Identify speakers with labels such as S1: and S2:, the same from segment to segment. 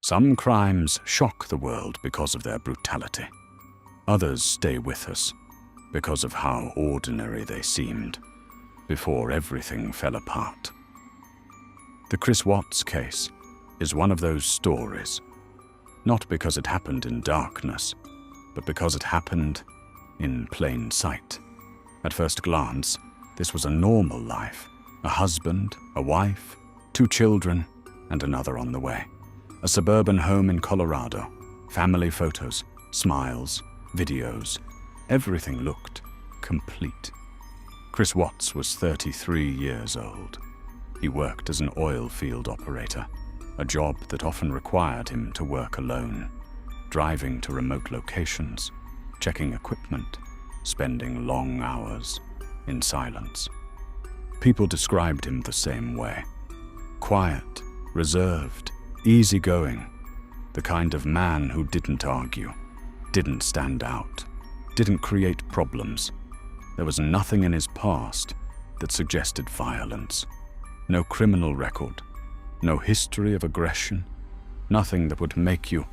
S1: Some crimes shock the world because of their brutality. Others stay with us because of how ordinary they seemed before everything fell apart. The Chris Watts case is one of those stories, not because it happened in darkness, but because it happened in plain sight. At first glance, this was a normal life. A husband, a wife, 2 children, and another on the way. A suburban home in Colorado, family photos, smiles, videos. Everything looked complete. Chris Watts was 33 years old. He worked as an oil field operator, a job that often required him to work alone, driving to remote locations, checking equipment, spending long hours in silence. People described him the same way. Quiet, reserved, easygoing, the kind of man who didn't argue, didn't stand out, didn't create problems. There was nothing in his past that suggested violence. No criminal record, no history of aggression, nothing that would make you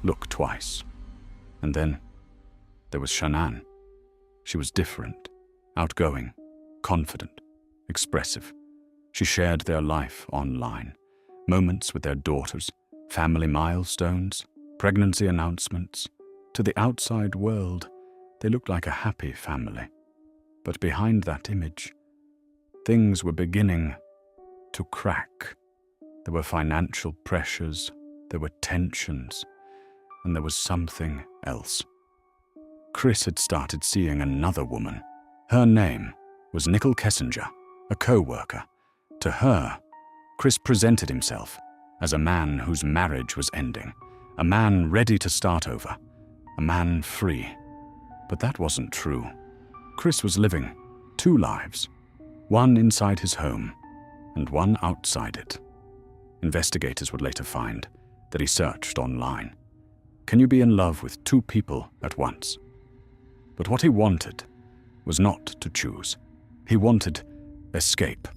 S1: look twice. And then there was Shanann. She was different, outgoing, confident, expressive. She shared their life online, moments with their daughters, family milestones, pregnancy announcements. To the outside world, they looked like a happy family. But behind that image, things were beginning to crack. There were financial pressures, there were tensions, and there was something else. Chris had started seeing another woman. Her name was Nicole Kessinger, a co-worker. To her, Chris presented himself as a man whose marriage was ending, a man ready to start over, a man free. But that wasn't true. Chris was living 2 lives, one inside his home and one outside it. Investigators would later find that he searched online. Can you be in love with 2 people at once? But what he wanted was not to choose. He wanted escape.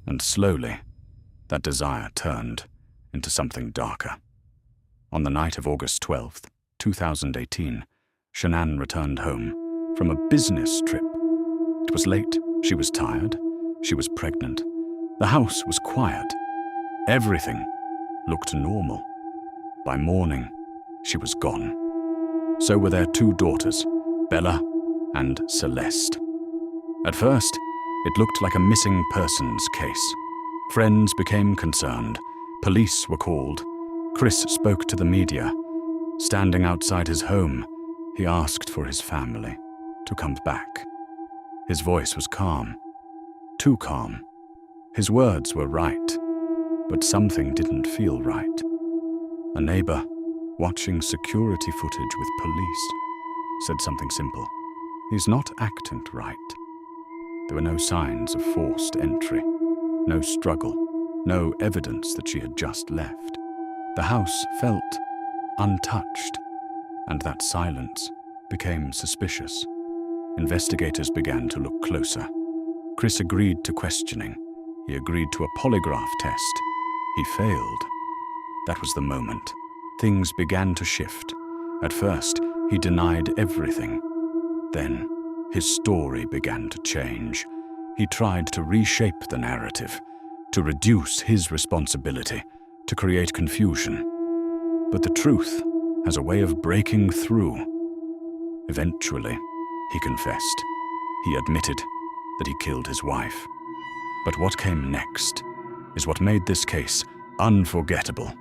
S1: And slowly, that desire turned into something darker. On the night of August 12th, 2018, Shanann returned home from a business trip. It was late, she was tired, she was pregnant. The house was quiet. Everything looked normal. By morning, she was gone. So were their 2 daughters, Bella and Celeste. At first, it looked like a missing persons case. Friends became concerned. Police were called. Chris spoke to the media. Standing outside his home, he asked for his family to come back. His voice was calm, too calm. His words were right, but something didn't feel right. A neighbor, watching security footage with police, said something simple. He's not acting right. There were no signs of forced entry, no struggle, no evidence that she had just left. The house felt untouched, and that silence became suspicious. Investigators began to look closer. Chris agreed to questioning. He agreed to a polygraph test. He failed. That was the moment. Things began to shift. At first, he denied everything. Then, his story began to change. He tried to reshape the narrative, to reduce his responsibility, to create confusion. But the truth has a way of breaking through. Eventually, he confessed. He admitted that he killed his wife. But what came next is what made this case unforgettable.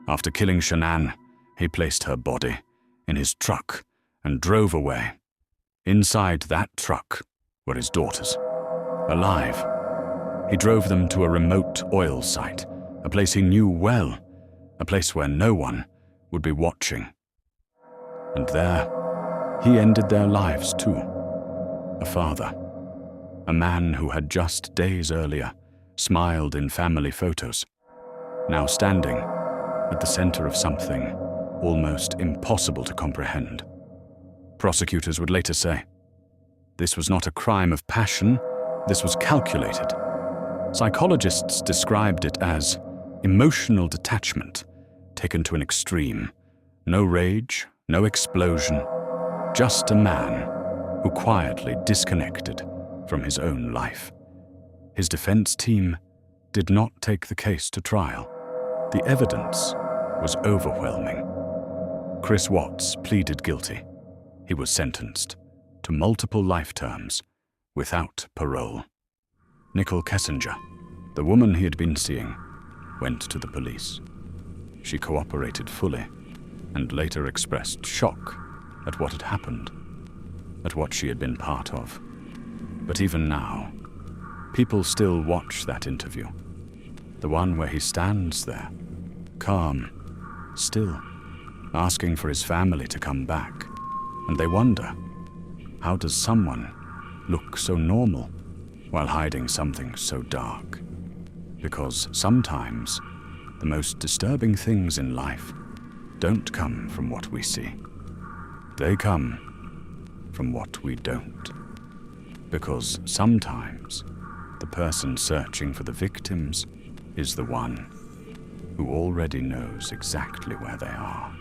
S1: After killing Shanann, he placed her body in his truck and drove away. Inside that truck were his daughters, alive. He drove them to a remote oil site, a place he knew well, a place where no one would be watching. And there, he ended their lives too. A father, a man who had just days earlier smiled in family photos, now standing at the center of something almost impossible to comprehend. Prosecutors would later say, this was not a crime of passion, this was calculated. Psychologists described it as emotional detachment, taken to an extreme. No rage, no explosion, just a man who quietly disconnected from his own life. His defense team did not take the case to trial. The evidence was overwhelming. Chris Watts pleaded guilty. He was sentenced to multiple life terms without parole. Nicole Kessinger, the woman he had been seeing, went to the police. She cooperated fully and later expressed shock at what had happened, at what she had been part of. But even now, people still watch that interview, the one where he stands there, calm, still, asking for his family to come back, and they wonder, how does someone look so normal while hiding something so dark? Because sometimes the most disturbing things in life don't come from what we see. They come from what we don't. Because sometimes the person searching for the victims is the one who already knows exactly where they are.